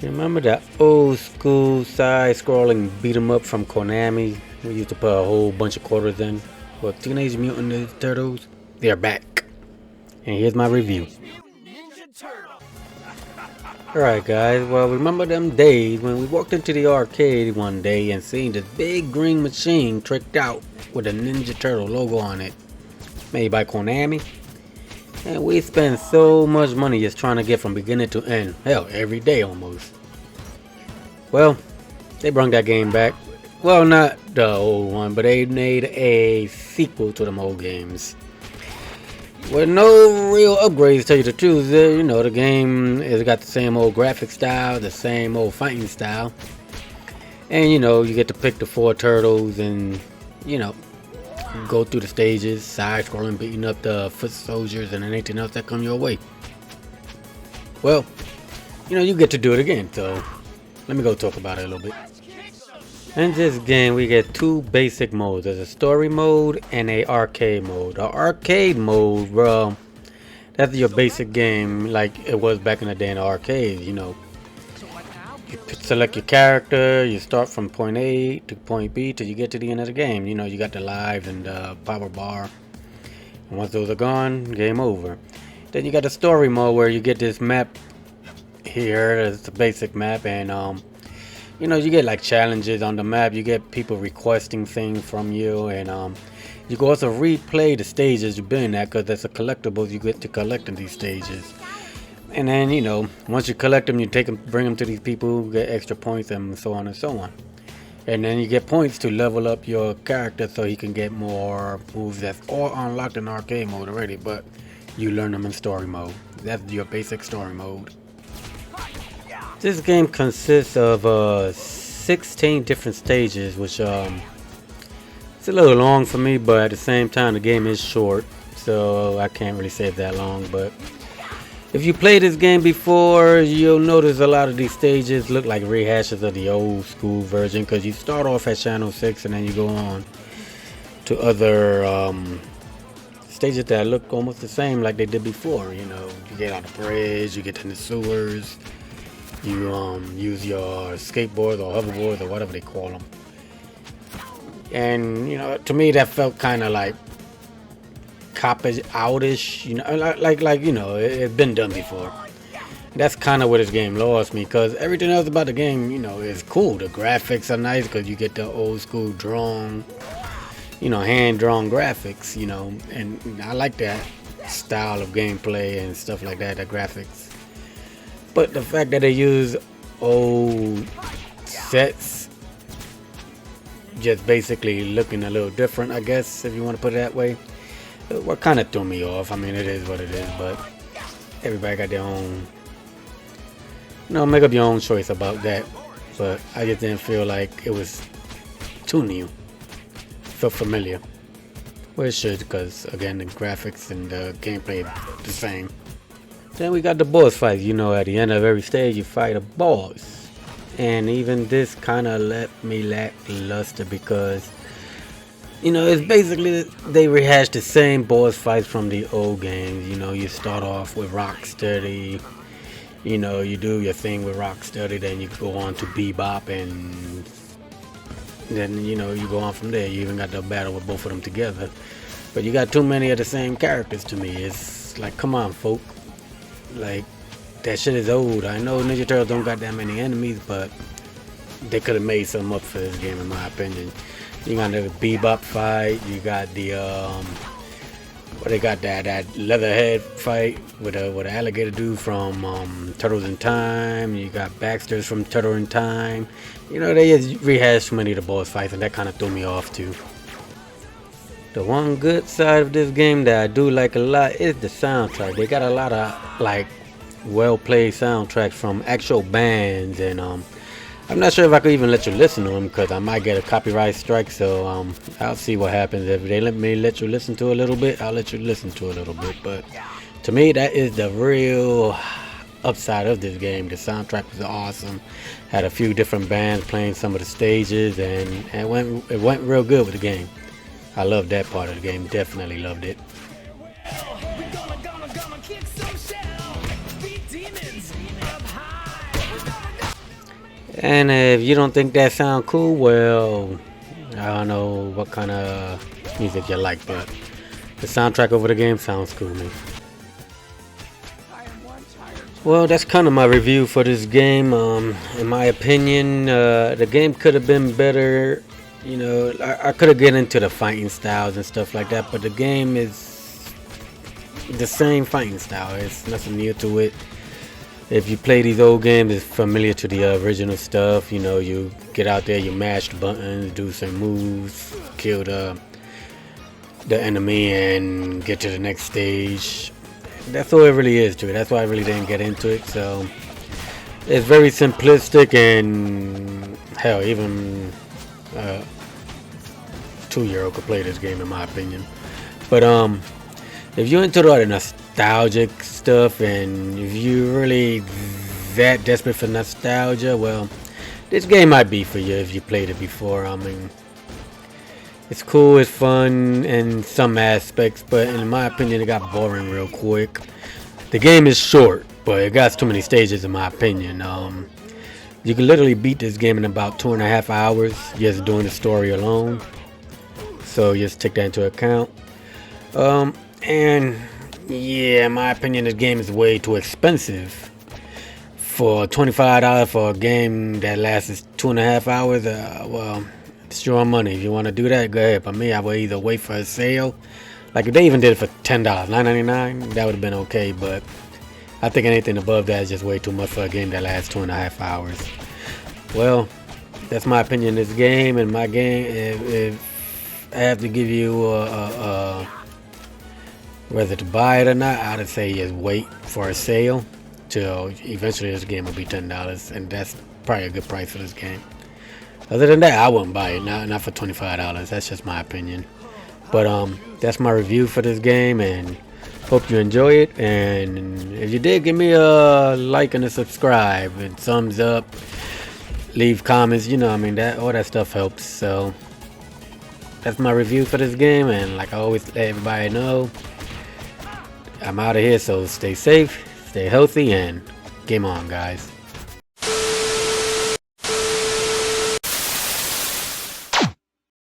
Remember that old school side-scrolling beat 'em up from Konami? We used to put a whole bunch of quarters in. Well, Teenage Mutant Ninja Turtles, they're back. And here's my review. Alright guys, well remember them days when we walked into the arcade one day and seen this big green machine tricked out with a Ninja Turtle logo on it, made by Konami? And we spent so much money just trying to get from beginning to end, hell, every day almost. Well, they brought that game back. Well, not the old one, but they made a sequel to them old games. With no real upgrades, to tell you the truth. You know, the game has got the same old graphic style, the same old fighting style. And, you know, you get to pick the 4 turtles and, you know, go through the stages, side-scrolling, beating up the foot soldiers and anything else that come your way. Well, you know, you get to do it again, so let me go talk about it a little bit. In this game, we get 2 basic modes. There's a story mode and a arcade mode. The arcade mode, well, that's your basic game like it was back in the day in the arcade, you know. You select your character, you start from point A to point B till you get to the end of the game. You know, you got the lives and the power bar. And once those are gone, game over. Then you got the story mode where you get this map here. It's the basic map, and you know, you get like challenges on the map. You get people requesting things from you, and you can also replay the stages you've been at, because that's a collectibles you get to collect in these stages. And then, you know, once you collect them, you take them, bring them to these people who get extra points, and so on and so on. And then you get points to level up your character so he can get more moves that's all unlocked in arcade mode already, but you learn them in story mode. That's your basic story mode. This game consists of 16 different stages, which it's a little long for me, but at the same time the game is short, so I can't really say it that long. But if you played this game before, you'll notice a lot of these stages look like rehashes of the old school version, because you start off at Channel 6 and then you go on to other stages that look almost the same like they did before. You know, you get on the bridge, you get in the sewers, you use your skateboard or hoverboard or whatever they call them. And, you know, to me that felt kind of like cop-ish, outish, you know, like you know, it's been done before. That's kind of where this game lost me, because everything else about the game, you know, is cool. The graphics are nice because you get the old school drawn, you know, hand-drawn graphics, you know, and I like that style of gameplay and stuff like that, the graphics. But the fact that they use old sets, just basically looking a little different, I guess, if you want to put it that way, what kind of threw me off. I mean, it is what it is, but everybody got their own, you know, make up your own choice about that. But I just didn't feel like it was too new. It felt familiar. Well, it should, because again, the graphics and the gameplay are the same. Then we got the boss fight. You know, at the end of every stage you fight a boss, and even this kind of left me lackluster, because, you know, it's basically they rehash the same boss fights from the old games. You know, you start off with Rocksteady, you know, you do your thing with Rocksteady, then you go on to Bebop, and then, you know, you go on from there. You even got the battle with both of them together, but you got too many of the same characters to me. It's like, come on, folk. Like, that shit is old. I know Ninja Turtles don't got that many enemies, but they could have made something up for this game, in my opinion. You got the Bebop fight. You got the what they got, that Leatherhead fight with a alligator dude from Turtles in Time. You got Baxter's from Turtle in Time. You know, they just rehashed many of the boss fights, and that kind of threw me off too. The one good side of this game that I do like a lot is the soundtrack. They got a lot of like well-played soundtracks from actual bands, and I'm not sure if I could even let you listen to them, because I might get a copyright strike. So I'll see what happens. If they let me let you listen to a little bit, I'll let you listen to a little bit. But to me, that is the real upside of this game. The soundtrack was awesome. Had a few different bands playing some of the stages, and it went real good with the game. I love that part of the game. Definitely loved it. And if you don't think that sound cool, well, I don't know what kind of music you like, but the soundtrack over the game sounds cool to me. Well, that's kind of my review for this game. In my opinion, the game could have been better. You know, I could have get into the fighting styles and stuff like that, but the game is the same fighting style. It's nothing new to it. If you play these old games, it's familiar to the original stuff. You know, you get out there, you mash the buttons, do some moves, kill the enemy, and get to the next stage. That's all it really is to it. That's why I really didn't get into it. So it's very simplistic, and hell, even 2-year-old could play this game in my opinion. But if you're into all the nostalgic stuff, and if you're really that desperate for nostalgia, well, this game might be for you if you played it before. I mean, it's cool, it's fun in some aspects, but in my opinion, it got boring real quick. The game is short, but it got too many stages in my opinion. You can literally beat this game in about 2.5 hours just doing the story alone. So just take that into account. And yeah, in my opinion, this game is way too expensive. For $25 for a game that lasts 2.5 hours, well, it's your money. If you want to do that, go ahead. But me, I would either wait for a sale. Like if they even did it for $10, $9.99, that would have been okay. But I think anything above that is just way too much for a game that lasts 2.5 hours. Well, that's my opinion of this game. And my game, if I have to give you whether to buy it or not, I would say just wait for a sale till eventually this game will be $10, and that's probably a good price for this game. Other than that, I wouldn't buy it, not for $25. That's just my opinion. But that's my review for this game, and hope you enjoy it. And if you did, give me a like and a subscribe and thumbs up. Leave comments, you know, I mean, that all that stuff helps. So that's my review for this game, and like I always let everybody know, I'm out of here, so stay safe, stay healthy, and game on, guys.